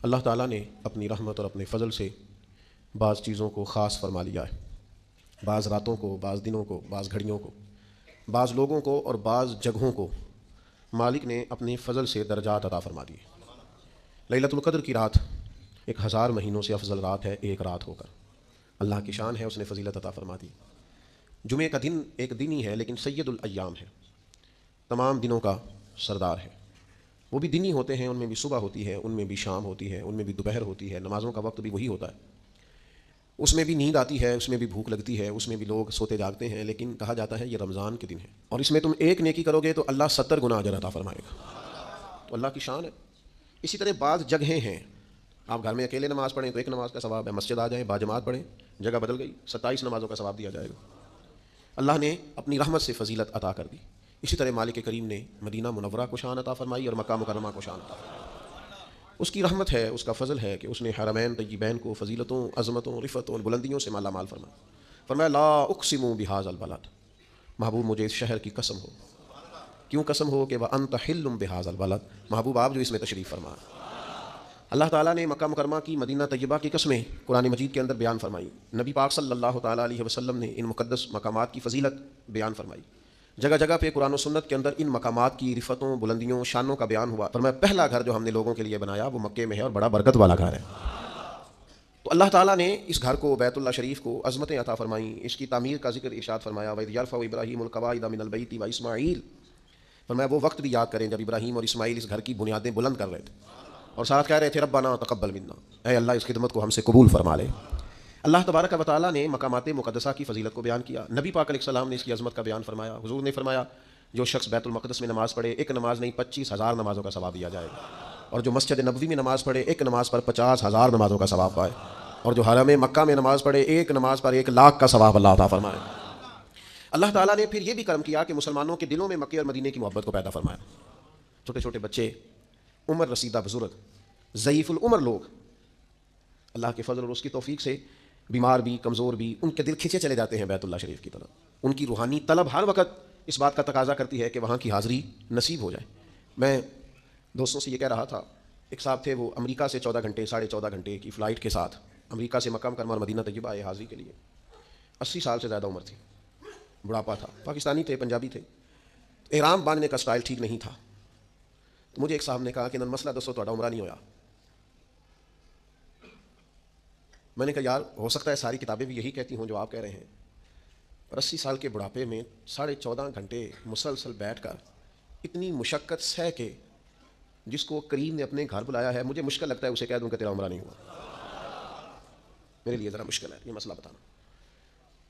اللہ تعالیٰ نے اپنی رحمت اور اپنے فضل سے بعض چیزوں کو خاص فرما لیا ہے، بعض راتوں کو، بعض دنوں کو، بعض گھڑیوں کو، بعض لوگوں کو اور بعض جگہوں کو مالک نے اپنے فضل سے درجات عطا فرما دیے۔ لیلۃ القدر کی رات 1000 مہینوں سے افضل رات ہے ایک رات ہو کر، اللہ کی شان ہے، اس نے فضیلت عطا فرما دی۔ جمعہ کا دن ایک دن ہی ہے لیکن سید الایام ہے، تمام دنوں کا سردار ہے۔ وہ بھی دن ہی ہوتے ہیں، ان میں بھی صبح ہوتی ہے، ان میں بھی شام ہوتی ہے، ان میں بھی دوپہر ہوتی ہے، نمازوں کا وقت بھی وہی ہوتا ہے، اس میں بھی نیند آتی ہے، اس میں بھی بھوک لگتی ہے، اس میں بھی لوگ سوتے جاگتے ہیں، لیکن کہا جاتا ہے یہ رمضان کے دن ہے اور اس میں تم ایک نیکی کرو گے تو اللہ 70 گنا اجر عطا فرمائے گا، تو اللہ کی شان ہے۔ اسی طرح بعض جگہیں ہیں، آپ گھر میں اکیلے نماز پڑھیں تو ایک نماز کا ثواب ہے، مسجد آ جائیں باجماعت پڑھیں، جگہ بدل گئی 27 نمازوں کا ثواب دیا جائے گا۔ اللہ نے اپنی رحمت سے فضیلت عطا کر دی۔ اسی طرح مالک کریم نے مدینہ منورہ کو شان عطا فرمائی اور مکہ مکرمہ کو شان عطا فرمائی۔ اس کی رحمت ہے، اس کا فضل ہے کہ اس نے حرمین طیبین کو فضیلتوں، عظمتوں، رفتوں اور بلندیوں سے مالا مال فرمایا۔ فرمایا لا اقسم بہذا البلد، محبوب مجھے اس شہر کی قسم ہو۔ کیوں قسم ہو کہ وانت حل بہذا البلد، محبوب آپ جو اس میں تشریف فرما۔ اللہ تعالیٰ نے مکہ مکرمہ کی، مدینہ طیبہ کی قسمیں قرآن مجید کے اندر بیان فرمائی۔ نبی پاک صلی اللہ تعالیٰ علیہ وسلم نے ان مقدس مقامات کی فضیلت بیان فرمائی۔ جگہ جگہ پہ قرآن و سنت کے اندر ان مقامات کی رفتوں، بلندیوں، شانوں کا بیان ہوا۔ فرمایا پہلا گھر جو ہم نے لوگوں کے لیے بنایا وہ مکے میں ہے اور بڑا برکت والا گھر ہے۔ تو اللہ تعالیٰ نے اس گھر کو، بیت اللہ شریف کو عظمتیں عطا فرمائیں، اس کی تعمیر کا ذکر ارشاد فرمایا۔ وَإِذْ يَرْفَعُ إِبْرَاهِيمُ الْقَوَاعِدَ مِنَ الْبَيْتِ وَإِسْمَاعِيلُ، فرمایا وہ وقت بھی یاد کریں جب ابراہیم اور اسماعیل اس گھر کی بنیادیں بلند کر رہے تھے اور ساتھ کہہ رہے تھے ربنا تقبل منا، اے اللہ اس خدمت کو ہم سے قبول فرما لے۔ اللہ تبارک و تعالیٰ نے مقامات مقدسہ کی فضیلت کو بیان کیا۔ نبی پاک علیہ السلام نے اس کی عظمت کا بیان فرمایا۔ حضور نے فرمایا جو شخص بیت المقدس میں نماز پڑھے، ایک نماز نہیں 25,000 نمازوں کا ثواب دیا جائے گا، اور جو مسجد نبوی میں نماز پڑھے ایک نماز پر 50,000 نمازوں کا ثواب پائے، اور جو حرم مکہ میں نماز پڑھے ایک نماز پر 1,00,000 کا ثواب اللہ عطا فرمائے۔ اللہ تعالیٰ نے پھر یہ بھی کرم کیا کہ مسلمانوں کے دلوں میں مکے اور مدینے کی محبت کو پیدا فرمایا۔ چھوٹے چھوٹے بچے، عمر رسیدہ بزرگ، ضعیف العمر لوگ، اللہ کے فضل اور اس کی توفیق سے بیمار بھی، کمزور بھی، ان کے دل کھینچے چلے جاتے ہیں بیت اللہ شریف کی طرف۔ ان کی روحانی طلب ہر وقت اس بات کا تقاضا کرتی ہے کہ وہاں کی حاضری نصیب ہو جائے۔ میں دوستوں سے یہ کہہ رہا تھا، ایک صاحب تھے وہ امریکہ سے 14 گھنٹے 14.5 گھنٹے کی فلائٹ کے ساتھ امریکہ سے مکہ مکرمہ اور مدینہ طیبہ آئے حاضری کے لیے۔ 80 سال سے زیادہ عمر تھی، بڑھاپا تھا، پاکستانی تھے، پنجابی تھے، احرام باندھنے کا سٹائل ٹھیک نہیں تھا۔ تو مجھے ایک صاحب نے کہا کہ نن مسئلہ دسو تہاڈا عمرہ نہیں ہویا۔ میں نے کہا یار ہو سکتا ہے ساری کتابیں بھی یہی کہتی ہوں جو آپ کہہ رہے ہیں، اور 80 سال کے بڑھاپے میں 14.5 گھنٹے مسلسل بیٹھ کر اتنی مشقت سہ کے جس کو کریم نے اپنے گھر بلایا ہے، مجھے مشکل لگتا ہے اسے کہہ دوں کہ تیرا عمرہ نہیں ہوا۔ میرے لیے ذرا مشکل ہے یہ مسئلہ بتانا۔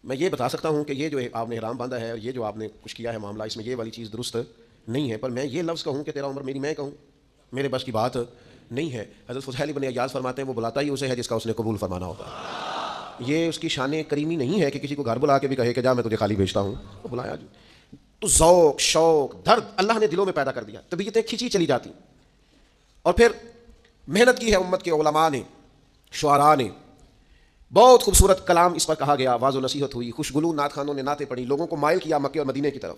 میں یہ بتا سکتا ہوں کہ یہ جو آپ نے احرام باندھا ہے اور یہ جو آپ نے کچھ کیا ہے معاملہ، اس میں یہ والی چیز درست نہیں ہے، پر میں یہ لفظ کہوں کہ تیرا عمر، میری میں کہوں، میرے بس کی بات نہیں ہے۔ حضرت فضیل بن عیاض فرماتے ہیں وہ بلاتا ہی اسے ہے جس کا اس نے قبول فرمانا ہوتا ہے۔ یہ اس کی شان کریمی نہیں ہے کہ کسی کو گھر بلا کے بھی کہے کہ جا میں تجھے خالی بھیجتا ہوں، وہ بلایا جی۔ تو ذوق، شوق، درد اللہ نے دلوں میں پیدا کر دیا، طبیعتیں کھینچی چلی جاتی، اور پھر محنت کی ہے امت کے علماء نے، شعراء نے، بہت خوبصورت کلام اس پر کہا گیا، واعظ و نصیحت ہوئی، خوشگلو نعت خانوں نے نعتیں پڑھی، لوگوں کو مائل کیا مکے اور مدینے کی طرف۔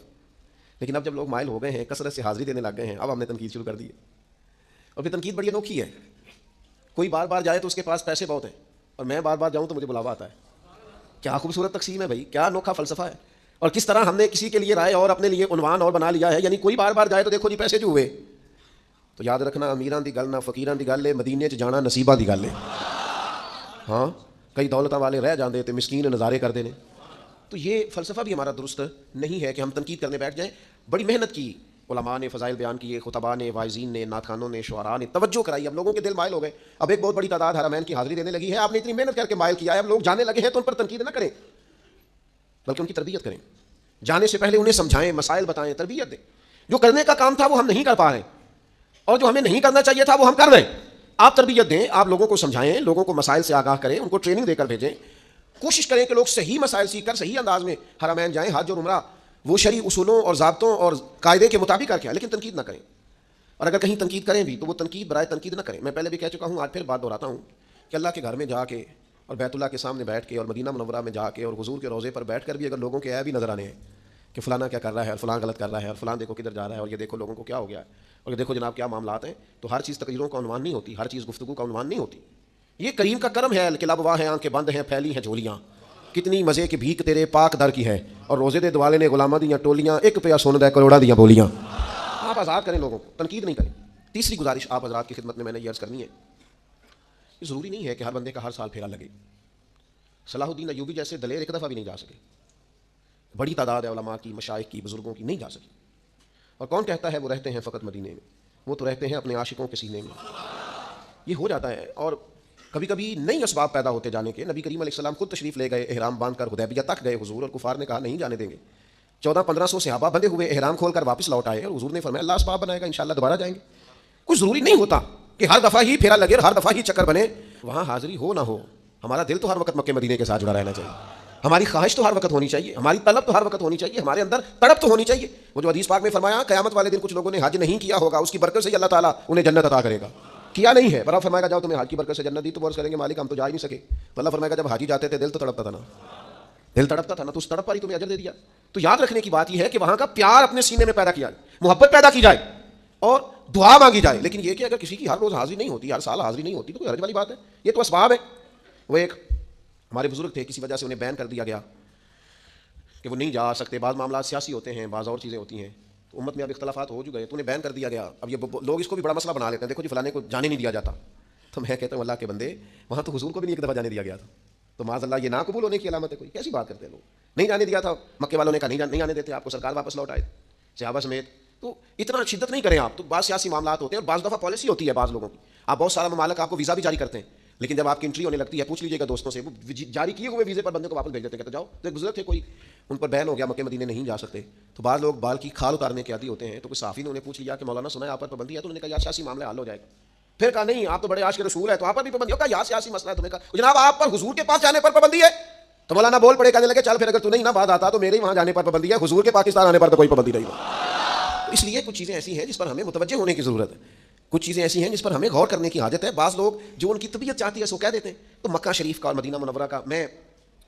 لیکن اب جب لوگ مائل ہو گئے ہیں، کثرت سے حاضری دینے لگ گئے ہیں، اب ہم نے تنقید شروع کر دی ہے، اور پھر تنقید بڑی انوکھی ہے۔ کوئی بار بار جائے تو اس کے پاس پیسے بہت ہیں، اور میں بار بار جاؤں تو مجھے بلاوا آتا ہے۔ کیا خوبصورت تقسیم ہے بھائی، کیا انوکھا فلسفہ ہے، اور کس طرح ہم نے کسی کے لیے رائے اور اپنے لیے عنوان اور بنا لیا ہے، یعنی کوئی بار بار جائے تو دیکھو جی پیسے جو ہوئے۔ تو یاد رکھنا امیراں دی گل نہ فقیراں دی گل ہے، مدینے چ جانا نصیباں دی گل ہے۔ ہاں کئی دولتاں والے رہ جاندے تے مسکین نظارے کردے نے۔ تو یہ فلسفہ بھی ہمارا درست نہیں ہے کہ ہم تنقید کرنے بیٹھ جائیں۔ بڑی محنت کی علماء نے، فضائل بیان کیے، خطباء نے، واعظین نے، نعت خوانوں نے، شعراء نے، توجہ کرائی، اب لوگوں کے دل مائل ہو گئے، اب ایک بہت بڑی تعداد حرمین کی حاضری دینے لگی ہے۔ آپ نے اتنی محنت کر کے مائل کیا ہے، اب لوگ جانے لگے ہیں تو ان پر تنقید نہ کریں بلکہ ان کی تربیت کریں، جانے سے پہلے انہیں سمجھائیں، مسائل بتائیں، تربیت دیں۔ جو کرنے کا کام تھا وہ ہم نہیں کر پا رہے، اور جو ہمیں نہیں کرنا چاہیے تھا وہ ہم کر رہے ہیں۔ آپ تربیت دیں، آپ لوگوں کو سمجھائیں، لوگوں کو مسائل سے آگاہ کریں، ان کو ٹریننگ دے کر بھیجیں، کوشش کریں کہ لوگ صحیح مسائل سیکھ کر صحیح انداز میں حرمین جائیں، حج اور عمرہ وہ شرعی اصولوں اور ضابطوں اور قاعدے کے مطابق کر کے آئیں، لیکن تنقید نہ کریں، اور اگر کہیں تنقید کریں بھی تو وہ تنقید برائے تنقید نہ کریں۔ میں پہلے بھی کہہ چکا ہوں، آج پھر بات دہراتا ہوں کہ اللہ کے گھر میں جا کے اور بیت اللہ کے سامنے بیٹھ کے اور مدینہ منورہ میں جا کے اور حضور کے روضے پر بیٹھ کر بھی اگر لوگوں کے عیب بھی نظر آنے ہیں کہ فلانا کیا کر رہا ہے اور فلاں غلط کر رہا ہے اور فلاں دیکھو کدھر جا رہا ہے اور یہ دیکھو لوگوں کو کیا ہو گیا ہے اور یہ دیکھو جناب کیا معاملات ہیں. تو ہر چیز تقریروں کا عنوان نہیں ہوتی, ہر چیز گفتگو کا عنوان نہیں ہوتی. یہ کریم کا کرم ہے کہ لب واہ ہیں آنکھیں بند ہیں پھیلی ہیں جھولیاں, کتنی مزے کی بھیک تیرے پاک در کی ہے, اور روزے دے دوالے نے غلاماں دیاں ٹولیاں, ایک پیا سن دے کروڑاں دیاں بولیاں. آپ آزاد کریں لوگوں کو, تنقید نہیں کریں. تیسری گزارش آپ حضرات کی خدمت میں نے یہ عرض کرنی ہے, یہ ضروری نہیں ہے کہ ہر بندے کا ہر سال پھیرا لگے. صلاح الدین ایوبی جیسے دلیر ایک دفعہ بھی نہیں جا سکے, بڑی تعداد ہے علماء کی, مشائخ کی, بزرگوں کی, نہیں جا سکی. اور کون کہتا ہے وہ رہتے ہیں فقط مدینے میں, وہ تو رہتے ہیں اپنے عاشقوں کے سینے میں. یہ ہو جاتا ہے. اور کبھی کبھی نئی اسباب پیدا ہوتے جانے کے. نبی کریم علیہ السلام خود تشریف لے گئے, احرام باندھ کر حدیبیہ تک گئے حضور, اور کفار نے کہا نہیں جانے دیں گے. 1400-1500 صحابہ بندے ہوئے, احرام کھول کر واپس لوٹ آئے, اور حضور نے فرمایا اللہ اسباب بنائے گا, انشاءاللہ دوبارہ جائیں گے. کچھ ضروری نہیں ہوتا کہ ہر دفعہ ہی پھیرا لگے اور ہر دفعہ ہی چکر بنے, وہاں حاضری ہو نہ ہو. ہمارا دل تو ہر وقت مکے مدینے کے ساتھ جڑا رہنا چاہیے, ہماری خواہش تو ہر وقت ہونی چاہیے, ہماری طلب تو ہر وقت ہونی چاہیے, ہمارے اندر تڑپ تو ہونی چاہیے. وہ جو حدیث پاک میں فرمایا قیامت والے دن کچھ لوگوں نے حج نہیں کیا ہوگا, اس کی برکت سے ہی اللہ تعالیٰ انہیں جنت عطا کرے گا. کیا نہیں ہے, برابر فرمائے گا جاؤ تمہیں حج کی برکت سے جنت دی, تو وہ عرض کریں گے مالک ہم تو جا ہی نہیں سکے. تو اللہ فرمائے گا جب حاجی جاتے تھے دل تو تڑپتا تھا نا, دل تڑپتا تھا نا, تو اس تڑپ پر ہی تمہیں اجر دے دیا. تو یاد رکھنے کی بات یہ ہے کہ وہاں کا پیار اپنے سینے میں پیدا کیا جائے, محبت پیدا کی جائے اور دعا مانگی جائے. لیکن یہ کہ اگر کسی کی ہر روز حاضری نہیں ہوتی, ہر سال حاضری نہیں ہوتی, تو کوئی حرج والی بات ہے. یہ تو اسباب ہے. وہ ایک ہمارے بزرگ تھے, کسی وجہ سے انہیں بین کر دیا گیا کہ وہ نہیں جا سکتے. بعض معاملات سیاسی ہوتے ہیں, بعض اور چیزیں ہوتی ہیں, تو امت میں اب اختلافات ہو چکے ہیں, تو انہیں بین کر دیا گیا. اب یہ لوگ اس کو بھی بڑا مسئلہ بنا لیتے ہیں, دیکھو جی فلانے کو جانے نہیں دیا جاتا. تو میں کہتا ہوں اللہ کے بندے, وہاں تو حضور کو بھی نہیں ایک دفعہ جانے دیا گیا تھا, تو معاذ اللہ یہ نا قبول ہونے کی علامت ہے کوئی؟ کیسی بات کرتے ہیں لوگ. نہیں جانے دیا تھا, مکے والوں نے کہا نہیں آنے دیتے آپ کو, سرکار واپس لوٹ آئے صحابہ سمیت. تو اتنا شدت نہیں کریں آپ. تو بعض سیاسی معاملات ہوتے ہیں, بعض دفعہ پالیسی ہوتی ہے بعض لوگوں کی. آپ بہت سارا ممالک آپ کو ویزا بھی جاری کرتے ہیں, لیکن جب آپ کی انٹری ہونے لگتی ہے, پوچھ لیجیے گا دوستوں سے, وہ جاری کیے ہوئے ویزے پر بندے کو واپس بھیج دیتے ہیں, کہتے جاؤ. تو ایک بزرگ تھے کوئی, ان پر بین ہو گیا, مکے مدینے نہیں جا سکتے. تو بعض لوگ بال کی کھال اتارنے کے عادی ہوتے ہیں, تو کوئی صحافی نے انہیں پوچھ لیا کہ مولانا سنا ہے آپ پر پابندی ہے؟ تو انہوں نے کہا یار سیاسی معاملہ حل ہو جائے گا. پھر کہا نہیں آپ تو بڑے عاشق رسول ہے, تو آپ پر بھی پابندی ہوگا, یار سیاسی مسئلہ ہے. تمہیں کہا جناب آپ پر حضور کے پاس جانے پر پابندی ہے. تو مولانا بول پڑے, کہنے لگے چل پھر اگر تو نہیں نہ بات آتا تو میرے ہی وہاں جانے پر پابندی ہے, حضور کے پاکستان آنے پر تو کوئی پابندی نہیں ہے. اس لیے کچھ چیزیں ایسی ہیں جس پر ہمیں متوجہ ہونے کی ضرورت ہے, کچھ چیزیں ایسی ہیں جس پر ہمیں غور کرنے کی حاجت ہے. بعض لوگ جو ان کی طبیعت چاہتی ہے سو کہہ دیتے ہیں. تو مکہ شریف کا اور مدینہ منورہ کا میں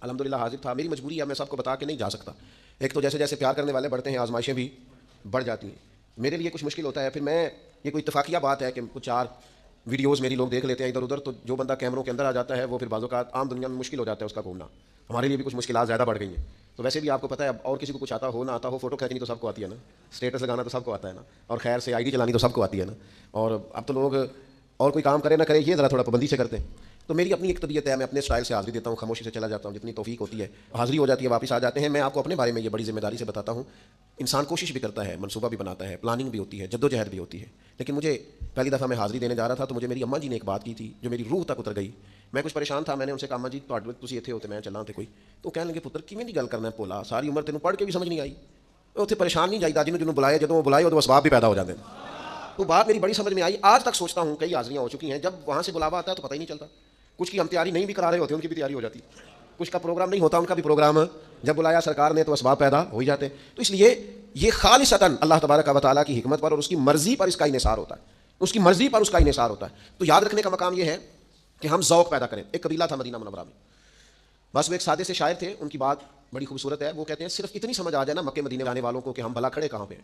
الحمدللہ حاضر تھا, میری مجبوری ہے, میں سب کو بتا کے نہیں جا سکتا. ایک تو جیسے جیسے پیار کرنے والے بڑھتے ہیں آزمائشیں بھی بڑھ جاتی ہیں, میرے لیے کچھ مشکل ہوتا ہے. پھر میں یہ کوئی اتفاقیہ بات ہے کہ کچھ 4 ویڈیوز میری لوگ دیکھ لیتے ہیں ادھر ادھر, تو جو بندہ کیمروں کے اندر آ جاتا ہے وہ پھر بعض اوقات عام دنیا میں مشکل ہو جاتا ہے اس کا گھومنا. ہمارے لیے بھی کچھ مشکلات زیادہ بڑھ گئی ہیں. تو ویسے بھی آپ کو پتہ ہے اب اور کسی کو کچھ آتا ہو نہ آتا ہو, فوٹو کھینچنی تو سب کو آتی ہے نا, اسٹیٹس لگانا تو سب کو آتا ہے نا, اور خیر سے آئی ڈی چلانی تو سب کو آتی ہے نا. اور اب تو لوگ اور کوئی کام کرے نہ کرے یہ ذرا تھوڑا پابندی سے کرتے ہیں. تو میری اپنی ایک طبیعت ہے, میں اپنے اسٹائل سے حاضری دیتا ہوں, خاموشی سے چلا جاتا ہوں, جتنی توفیق ہوتی ہے حاضری ہو جاتی ہے, واپس آ جاتے ہیں. میں آپ کو اپنے بارے میں یہ بڑی ذمہ داری سے بتاتا ہوں, انسان کوشش بھی کرتا ہے, منصوبہ بھی بناتا ہے, پلاننگ بھی ہوتی ہے, جد و جہد بھی ہوتی ہے. لیکن مجھے پہلی دفعہ میں حاضری دینے جا رہا تھا, تو مجھے میری اماں جی نے ایک بات کی تھی جو میری روح تک اتر گئی. میں کچھ پریشان تھا, میں نے ان سے کہا اماں جی تسی اتنے ہوتے میں چلنا تھے کوئی. تو کہنے لگے پتر کیویں دی گل کرنا ہے بولا, ساری عمر تینوں پڑھ کے بھی سمجھ نہیں آئی. اتنے پریشان نہیں جائیدا, جنوں بلایا جدوں بلائے تو اسباب بھی پیدا ہو جاتے ہیں. تو بات میری بڑی سمجھ میں آئی. آج تک سوچتا ہوں, کئی حاضریاں ہو چکی ہیں, جب وہاں سے بلاوا آتا ہے تو پتہ ہی نہیں چلتا. کچھ کی ہم تیاری نہیں بھی کرا رہے ہوتے, ان کی بھی تیاری ہو جاتی. کچھ کا پروگرام نہیں ہوتا, ان کا بھی پروگرام جب بلایا سرکار نے تو اسباب پیدا ہو ہی جاتے. تو اس لیے یہ خالصتاً اللہ تبارک و تعالیٰ کی حکمت پر اور اس کی مرضی پر اس کا انحصار ہوتا ہے, اس کی مرضی پر اس کا انحصار ہوتا ہے. تو یاد رکھنے کا مقام یہ ہے کہ ہم ذوق پیدا کریں. ایک قبیلہ تھا مدینہ منورہ میں, بس وہ ایک سادے سے شاعر تھے, ان کی بات بڑی خوبصورت ہے. وہ کہتے ہیں صرف اتنی سمجھ آ جائے نا مکے مدینے جانے والوں کو کہ ہم بھلا کھڑے کہاں پہ ہیں,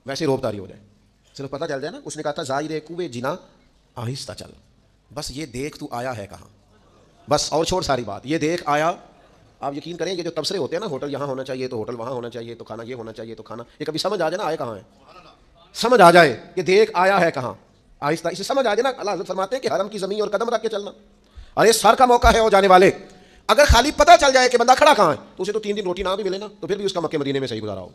ویسے روب تاری ہو جائے, صرف پتہ چل جائے نا. اس نے کہا تھا ظاہر کوے جنا آہستہ چل, بس یہ دیکھ تو آیا ہے کہاں, بس اور چھوڑ ساری بات, یہ دیکھ آیا. آپ یقین کریں یہ جو تبصرے ہوتے ہیں نا, ہوٹل یہاں ہونا چاہیے تو ہوٹل وہاں ہونا چاہیے, تو کھانا یہ ہونا چاہیے تو کھانا, یہ کبھی سمجھ آ جائے نا آئے کہاں ہے, سمجھ آ جائے کہ دیکھ آیا ہے کہاں, آہستہ اسے سمجھ آ جائے نا. اللہ حضرت فرماتے ہیں کہ حرم کی زمین اور قدم رکھ کے چلنا. ارے سر کا موقع ہے ہو جانے والے, اگر خالی پتہ چل جائے کہ بندہ کھڑا کہاں ہے تو اسے تو 3 دن روٹی نہ بھی ملے نا, تو پھر بھی اس کا مکے مدینے میں صحیح گزارا ہو.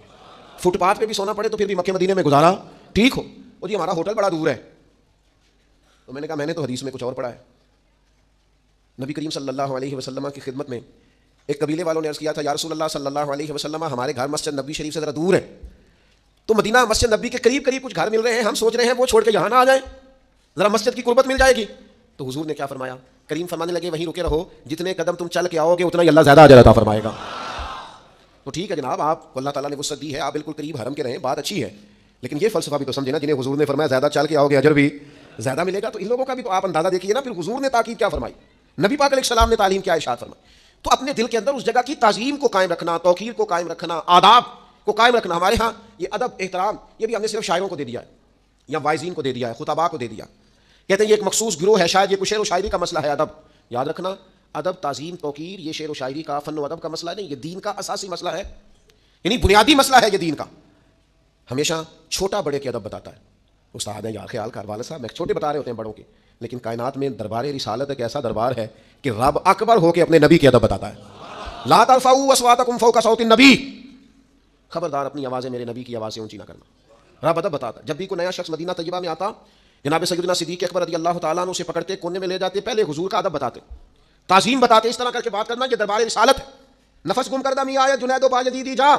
فٹ پاتھ پہ بھی سونا پڑے تو پھر بھی مکے مدینے میں گزارا ٹھیک ہو. اور جی ہمارا ہوٹل بڑا دور ہے. تو میں نے کہا میں نے تو حدیث میں کچھ اور پڑھا ہے. نبی کریم صلی اللہ علیہ وسلم کی خدمت میں ایک قبیلے والوں نے عرض کیا تھا, یا رسول اللہ صلی اللہ علیہ وسلم ہمارے گھر مسجد نبی شریف سے ذرا دور ہے, تو مدینہ مسجد نبی کے قریب قریب کچھ گھر مل رہے ہیں, ہم سوچ رہے ہیں وہ چھوڑ کے یہاں نہ آ جائیں, ذرا مسجد کی قربت مل جائے گی. تو حضور نے کیا فرمایا, کریم فرمانے لگے وہیں رکے رہو, جتنے قدم تم چل کے آؤ گے اتنا ہی اللہ زیادہ اجر عطا فرمائے گا. تو ٹھیک ہے جناب, آپ کو اللہ تعالیٰ نے وسعت دی ہے, آپ بالکل قریب حرم کے رہیں, بات اچھی ہے, لیکن یہ فلسفہ بھی تو سمجھے نا, جنہیں حضور نے فرمایا زیادہ چل کے آؤ گے اجر بھی زیادہ ملے گا. تو ان لوگوں کا بھی تو آپ اندازہ دیکھیے نا, پھر حضور نے تاکید کیا فرمائی, نبی پاک علیہ السلام نے تعلیم کیا ارشاد فرمائی. تو اپنے دل کے اندر اس جگہ کی تعظیم کو قائم رکھنا, توقیر کو قائم رکھنا, آداب کو قائم رکھنا. ہمارے ہاں یہ ادب احترام یہ بھی ہم نے صرف شاعروں کو دے دیا ہے یا وائزین کو دے دیا ہے, خطباء کو دے دیا. کہتے ہیں یہ ایک مخصوص گروہ ہے, شاید یہ کچھ شعر و شاعری کا مسئلہ ہے. ادب یاد رکھنا, ادب تعظیم توقیر یہ شعر و شاعری کا فن و ادب کا مسئلہ نہیں, یہ دین کا اساسی مسئلہ ہے, یعنی بنیادی مسئلہ ہے یہ دین کا. ہمیشہ چھوٹا بڑے کے ادب بتاتا ہے. استاد ہیں یار خیال کر والد صاحب, میں چھوٹے بتا رہے ہوتے ہیں بڑوں کے, لیکن کائنات میں دربار رسالت ایک ایسا دربار ہے کہ رب اکبر ہو کے اپنے نبی کے ادب بتاتا ہے. لا ترفعوا اصواتکم فوق صوت النبی, خبردار اپنی آوازیں میرے نبی کی آواز سے اونچی نہ کرنا. رب ادب بتاتا ہے. جب بھی کوئی نیا شخص مدینہ طیبہ میں آتا, جناب سیدنا صدیق اکبر رضی اللہ تعالیٰ عنہ اسے پکڑتے کونے میں لے جاتے, پہلے حضور کا ادب بتاتے, تعظیم بتاتے, اس طرح کر کے بات کرنا یہ دربار رسالت ہے. نفس گم کردہ می آیا جنید و باجدیدی جا,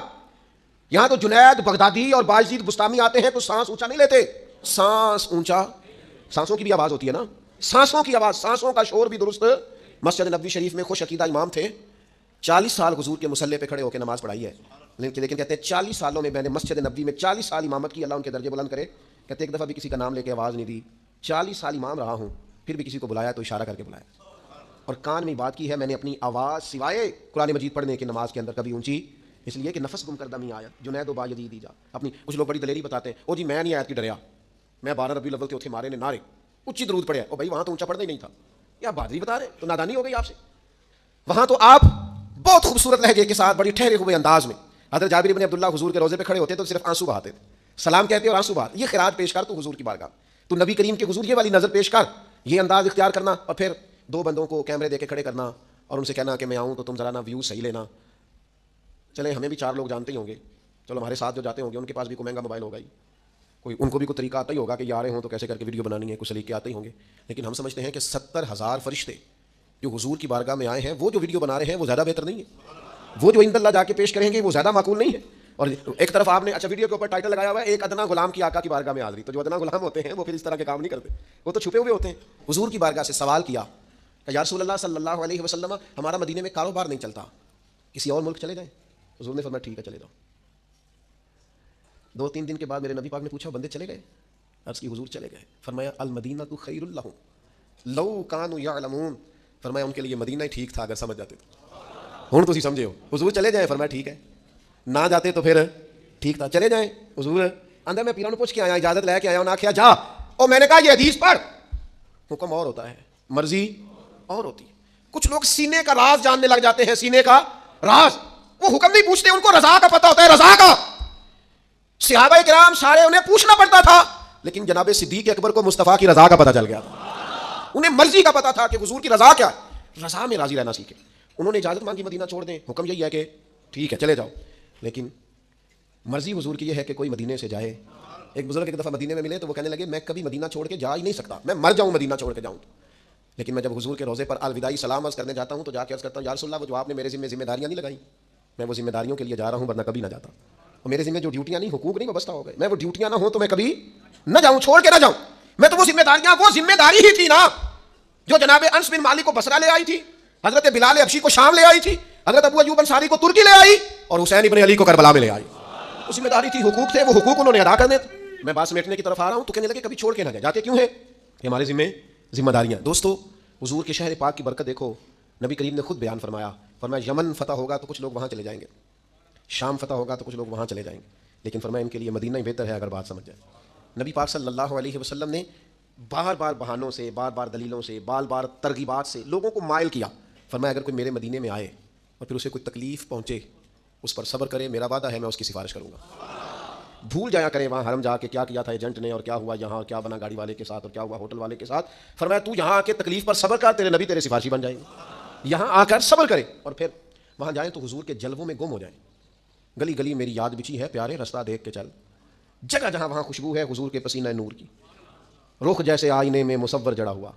یہاں تو جنید بغدادی اور باجدید بستامی آتے ہیں تو سانس اونچا نہیں لیتے, سانس اونچا, سانسوں کی بھی آواز ہوتی ہے نا, سانسوں کی آواز, سانسوں کا شور بھی درست. مسجد نبوی شریف میں خوش عقیدہ امام تھے, 40 سال حضور کے مصلی پہ کھڑے ہو کے نماز پڑھائی ہے, لیکن کہتے ہیں 40 سالوں میں نے مسجد نبوی میں 40 سال امامت کی, اللہ ان کے درجے بلند کرے. کہتے ایک دفعہ بھی کسی کا نام لے کے آواز نہیں دی, 40 سال امام رہا ہوں, پھر بھی کسی کو بلایا تو اشارہ کر کے بلایا, اور کان میں بات کی ہے میں نے اپنی آواز سوائے قرآن مجید پڑھنے کی نماز کے اندر کبھی اونچی, اس لیے کہ نفس گم کردہ می آیا جنید و باجدیدی جا. اپنی کچھ لوگ بڑی دلیری بتاتے ہیں, او جی میں نہیں آیت کی ڈریا, میں 12 ربیع الاول کے اتھے مارے نے نعرے اونچی درود پڑھیا, او بھائی وہاں تو اونچا پڑھنا ہی نہیں تھا, یا بادری بتا رہے تو نادانی ہو گئی آپ سے. وہاں تو آپ بہت خوبصورت لہجے کے ساتھ بڑی ٹھہرے ہوئے انداز میں حضرت جابر بن عبداللہ حضور کے روزے پہ کھڑے ہوتے تو صرف آنسو بہاتے تھے, سلام کہتے اور آنسو بہاتے. یہ خراج پیش کر تو حضور کی بارگاہ, تو نبی کریم کے حضور یہ والی نظر پیش کر, یہ انداز اختیار کرنا, اور پھر 2 بندوں کو کیمرے دے کے کھڑے کرنا اور ان سے کہنا کہ میں آؤں تو تم ذرا نا ویو صحیح لینا. چلے ہمیں بھی 4 لوگ جانتے ہی ہوں گے, چلو ہمارے ساتھ جو جاتے ہوں گے ان کے پاس بھی کوئی مہنگا موبائل ہوگا ہی, کوئی ان کو بھی کوئی طریقہ آتا ہی ہوگا کہ یہ آ رہے ہوں تو کیسے کر کے ویڈیو بنانی ہے, کچھ سلیقے آتے ہی ہوں گے. لیکن ہم سمجھتے ہیں کہ 70,000 فرشتے جو حضور کی بارگاہ میں آئے ہیں وہ جو ویڈیو بنا رہے ہیں وہ زیادہ بہتر نہیں ہے, وہ جو عند اللہ جا کے پیش کریں گے وہ زیادہ معقول نہیں ہے. اور ایک طرف آپ نے اچھا ویڈیو کے اوپر ٹائٹل لگایا ہوا ہے ایک ادنا غلام کی آقا کی بارگاہ میں حاضری, تو جو ادنا غلام ہوتے ہیں وہ پھر اس طرح کے کام نہیں کرتے, وہ تو چھپے ہوئے ہوتے ہیں. حضور کی بارگاہ سے سوال کیا کہ یا رسول اللہ صلی اللہ علیہ وسلم ہمارا مدینے میں کاروبار نہیں چلتا, کسی اور ملک چلے جائیں. حضور نے فرمایا ٹھیک ہے چلے جاؤ. 2-3 دن کے بعد میرے نبی پاک نے پوچھا بندے چلے گئے, عرض کی حضور چلے گئے. فرمایا المدینہ خیر لہم لو کانوا یعلمون, فرمایا ان کے لیے مدینہ ہی ٹھیک تھا اگر سمجھ جاتے تو. ہوں تسی سمجھے ہو, حضور چلے جائیں, فرمایا ٹھیک ہے, نہ جاتے تو پھر ٹھیک تھا, چلے جائیں. حضور اندر میں پیروں پوچھ کے آیا, اجازت لے کے آیا, انہوں نے کہا جا, اور میں نے کہا یہ حدیث پڑھ. حکم اور ہوتا ہے, مرضی اور ہوتی ہے. کچھ لوگ سینے کا راز جاننے لگ جاتے ہیں, سینے کا راز, وہ حکم نہیں پوچھتے, ان کو رضا کا پتہ ہوتا ہے, رضا کا. صحابہ کرام سارے انہیں پوچھنا پڑتا تھا, لیکن جناب صدیق اکبر کو مصطفیٰ کی رضا کا پتہ چل گیا تھا, انہیں مرضی کا پتہ تھا کہ حضور کی رضا کیا ہے, رضا میں راضی رہنا سیکھے. انہوں نے اجازت مانگی مدینہ چھوڑ دیں, حکم یہی ہے کہ ٹھیک ہے چلے جاؤ, لیکن مرضی حضور کی یہ ہے کہ کوئی مدینے سے جائے. ایک بزرگ ایک دفعہ مدینے میں ملے تو وہ کہنے لگے میں کبھی مدینہ چھوڑ کے جا ہی نہیں سکتا, میں مر جاؤں مدینہ چھوڑ کے جاؤں تو, لیکن میں جب حضور کے روزے پر الوداعی سلام عرض کرنے جاتا ہوں تو جا کے عرض کرتا ہوں یا رسول اللہ وہ جو آپ نے میرے ذمہ داریاں نہیں لگائیں, میں وہ ذمہ داریوں کے لیے جا رہا ہوں ورنہ کبھی نہ جاتا, اور میرے ذمہ جو ڈیوٹیاں نہیں حقوق نہیں وابستہ ہو گئے, میں وہ ڈیوٹیاں نہ ہوں تو میں کبھی نہ جاؤں, چھوڑ کے نہ جاؤں. میں تو وہ ذمہ داری ہی تھی نا جو جناب انس بن مالک کو بصرہ لے آئی تھی, حضرت بلال حبشی کو شام لے آئی تھی, حضرت ابو ایوب انصاری کو ترکی لے آئی, اور حسین ابن علی کو کربلا میں لے آئی. وہ ذمہ داری تھی, حقوق تھے, وہ حقوق انہوں نے ادا کرنے تھے. میں بات سمیٹنے کی طرف آ رہا ہوں تو کہنے لگے کبھی چھوڑ کے نہ جائے, جاتے کیوں ہیں کہ ہمارے ذمہ داریاں. دوستو حضور کے شہر پاک کی برکت دیکھو, نبی کریم نے خود بیان فرمایا یمن فتح ہوگا تو کچھ لوگ وہاں چلے جائیں گے, شام فتح ہوگا تو کچھ لوگ وہاں چلے جائیں گے, لیکن فرمایا ان کے لیے مدینہ ہی بہتر ہے اگر بات سمجھ جائے. نبی پاک صلی اللہ علیہ وسلم نے بار بار بہانوں سے, بار بار دلیلوں سے, بار بار ترغیبات سے لوگوں کو مائل کیا. فرمایا اگر کوئی میرے مدینے میں آئے اور پھر اسے کوئی تکلیف پہنچے اس پر صبر کرے, میرا وعدہ ہے میں اس کی سفارش کروں گا. بھول جایا کرے وہاں حرم جا کے کیا کیا تھا ایجنٹ نے, اور کیا ہوا یہاں, کیا بنا گاڑی والے کے ساتھ, اور کیا ہوا ہوٹل والے کے ساتھ. فرمایا تو یہاں آ کے تکلیف پر صبر کر, تیرے نبی تیرے سفارشی بن جائیں گے. یہاں آ کر صبر کرے اور پھر وہاں جائیں تو حضور کے جلووں میں گم ہو جائیں. گلی گلی میری یاد بچی ہے پیارے, رستہ دیکھ کے چل, جگہ جہاں وہاں خوشبو ہے حضور کے پسینہ نور کی, رخ جیسے آئینے میں مصور جڑا ہوا,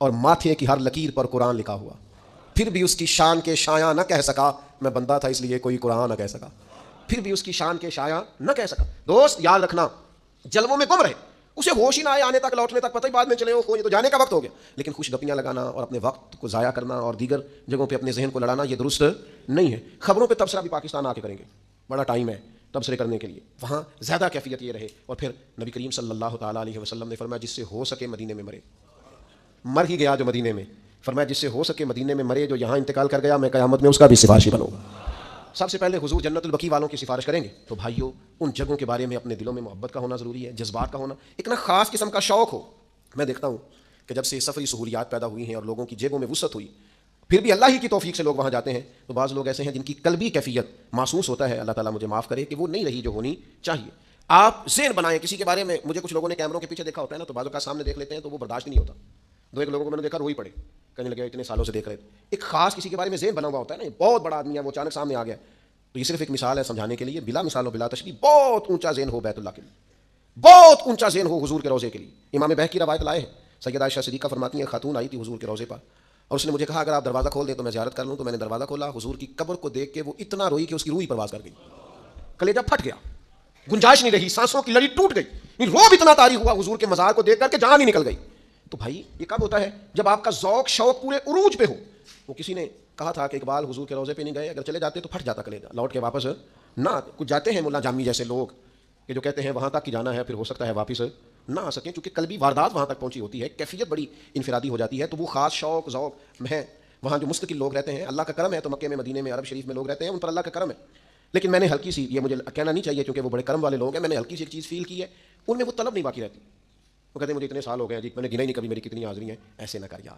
اور ماتھے کی ہر لکیر پر قرآن لکھا ہوا. پھر بھی اس کی شان کے شایاں نہ کہہ سکا میں بندہ تھا اس لیے کوئی قرآن نہ کہہ سکا. پھر بھی اس کی شان کے شایاں نہ کہہ سکا. دوست یاد رکھنا, جلووں میں گم رہے, اسے ہوش ہی نہ آئے آنے تک, لوٹنے تک پتہ ہی بعد میں چلے ہو, یہ تو جانے کا وقت ہو گیا. لیکن خوش گپیاں لگانا اور اپنے وقت کو ضائع کرنا اور دیگر جگہوں پہ اپنے ذہن کو لڑانا یہ درست نہیں ہے. خبروں پہ تبصرہ بھی پاکستان آ کے کریں گے, بڑا ٹائم ہے تبصرے کرنے کے لیے, وہاں زیادہ کیفیت یہ رہے. اور پھر نبی کریم صلی اللہ تعالیٰ علیہ وسلم نے فرمایا جس سے ہو سکے مدینے میں مرے, مر ہی گیا جو مدینے میں, فرمایا جس سے ہو سکے مدینے میں مرے, جو یہاں انتقال کر گیا میں قیامت میں اس کا بھی سفارشی بنوں گا. سب سے پہلے حضور جنت البقیع والوں کی سفارش کریں گے تو بھائیوں ان جگہوں کے بارے میں اپنے دلوں میں محبت کا ہونا ضروری ہے، جذبات کا ہونا، ایک نا خاص قسم کا شوق ہو۔ میں دیکھتا ہوں کہ جب سے سفری سہولیات پیدا ہوئی ہیں اور لوگوں کی جیبوں میں وسعت ہوئی، پھر بھی اللہ ہی کی توفیق سے لوگ وہاں جاتے ہیں، تو بعض لوگ ایسے ہیں جن کی قلبی کیفیت محسوس ہوتا ہے، اللہ تعالیٰ مجھے معاف کرے، کہ وہ نہیں رہی جو ہونی چاہیے۔ آپ ذہن بنائیں کسی کے بارے میں، مجھے کچھ لوگوں نے کیمروں کے پیچھے دیکھا ہوتا ہے نا، تو بعضوں کا سامنے دیکھ لیتے ہیں تو وہ برداشت نہیں ہوتا۔ دو ایک لوگوں کو میں نے دیکھا روئی پڑے، کہنے لگے اتنے سالوں سے دیکھ رہے تھے۔ ایک خاص کسی کے بارے میں ذہن بنا ہوا ہوتا ہے نا، بہت بڑا آدمی ہے، وہ اچانک سامنے آ گیا، تو یہ صرف ایک مثال ہے سمجھانے کے لیے، بلا مثال و بلا تشبیہ بہت اونچا ذہن ہو بیت اللہ کے لیے، بہت اونچا ذہن ہو حضور کے روضے کے لیے۔ امام بہقی روایت لائے ہیں، سیدہ عائشہ صدیقہ فرماتی ہیں خاتون آئی تھی حضور کے روضے پر، اور اس نے مجھے کہا اگر آپ دروازہ کھول دیں تو میں زیارت کر لوں، تو میں نے دروازہ کھولا، حضور کی قبر کو دیکھ کے وہ اتنا روئی کہ اس کی روح ہی پرواز کر گئی، کلیجہ پھٹ گیا، گنجائش نہیں رہی، سانسوں کی لڑی ٹوٹ گئی، روب اتنا طاری ہوا حضور کے مزار کو دیکھ کر کے جان ہی نکل گئی۔ تو بھائی یہ کب ہوتا ہے؟ جب آپ کا ذوق شوق پورے عروج پہ ہو۔ وہ کسی نے کہا تھا کہ اقبال حضور کے روضے پہ نہیں گئے، اگر چلے جاتے تو پھٹ جاتا کلیجہ، لوٹ کے واپس نہ۔ کچھ جاتے ہیں مولا جامی جیسے لوگ کہ جو کہتے ہیں وہاں تک ہی جانا ہے، پھر ہو سکتا ہے واپس نہ آ سکیں، کیونکہ قلبی واردات وہاں تک پہنچی ہوتی ہے، کیفیت بڑی انفرادی ہو جاتی ہے، تو وہ خاص شوق ذوق میں وہاں جو مستقل لوگ رہتے ہیں، اللہ کا کرم ہے تو مکے میں مدینے میں عرب شریف میں لوگ رہتے ہیں، ان پر اللہ کا کرم ہے۔ لیکن میں نے ہلکی سی، یہ مجھے کہنا نہیں چاہیے کیونکہ وہ بڑے کرم والے لوگ ہیں، میں نے ہلکی سی ایک چیز فیل کی ہے، ان میں وہ طلب نہیں باقی رہتی۔ وہ کہتے ہیں مجھے اتنے سال ہو گئے جی، میں نے گنا ہی نہیں کبھی میری کتنی حاضری ہیں۔ ایسے نہ کر یار،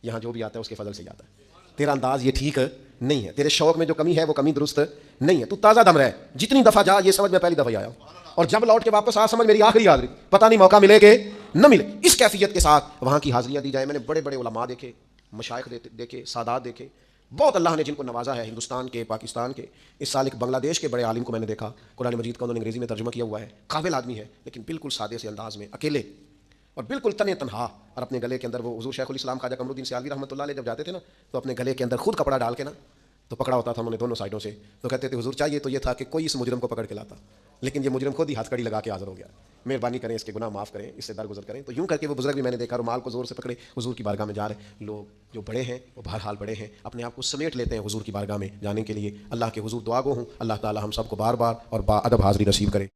یہاں جو بھی آتا ہے اس کے فضل سے ہی آتا ہے، تیرا انداز یہ ٹھیک نہیں ہے، تیرے شوق میں جو کمی ہے وہ کمی درست نہیں ہے، تو تازہ دم رہ، جتنی دفعہ جا یہ سمجھ میں پہلی دفعہ ہی آیا ہوں، اور جب لوٹ کے واپس آ سمجھ میری آخری حاضری، پتہ نہیں موقع ملے کہ نہ ملے۔ اس کیفیت کے ساتھ وہاں کی حاضریاں دی جائے۔ میں نے بڑے بڑے علماء دیکھے، مشائخ دیکھے، سادات دیکھے، بہت اللہ نے جن کو نوازا ہے، ہندوستان کے، پاکستان کے، اس سال ایک بنگلہ دیش کے بڑے عالم کو میں نے دیکھا، قرآن مجید کا انہوں نے انگریزی میں ترجمہ کیا ہوا ہے، قابل آدمی ہے، لیکن بالکل سادے سے انداز میں، اکیلے اور بالکل تنے تنہا، اور اپنے گلے کے اندر وہ حضور شیخ الاسلام خواجہ قمر الدین سیالوی رحمۃ اللہ علیہ جب جاتے تھے نا، تو اپنے گلے کے اندر خود کپڑا ڈال کے نا تو پکڑا ہوتا تھا انہوں نے دونوں سائڈوں سے، تو کہتے تھے حضور چاہیے تو یہ تھا کہ کوئی اس مجرم کو پکڑ کے لاتا، لیکن یہ مجرم خود ہی ہتھ کڑی لگا کے حاضر ہو گیا، مہربانی کریں اس کے گناہ معاف کریں، اس سے درگزر کریں۔ تو یوں کر کے وہ بزرگ بھی میں نے دیکھا، رومال کو زور سے پکڑے حضور کی بارگاہ میں جا رہے لوگ، جو بڑے ہیں وہ بہرحال بڑے ہیں، اپنے آپ کو سمیٹ لیتے ہیں حضور کی بارگاہ میں جانے کے لیے۔ اللہ کے حضور دعا گو ہوں، اللہ تعالی ہم سب کو بار بار اور با ادب حاضری نصیب کرے۔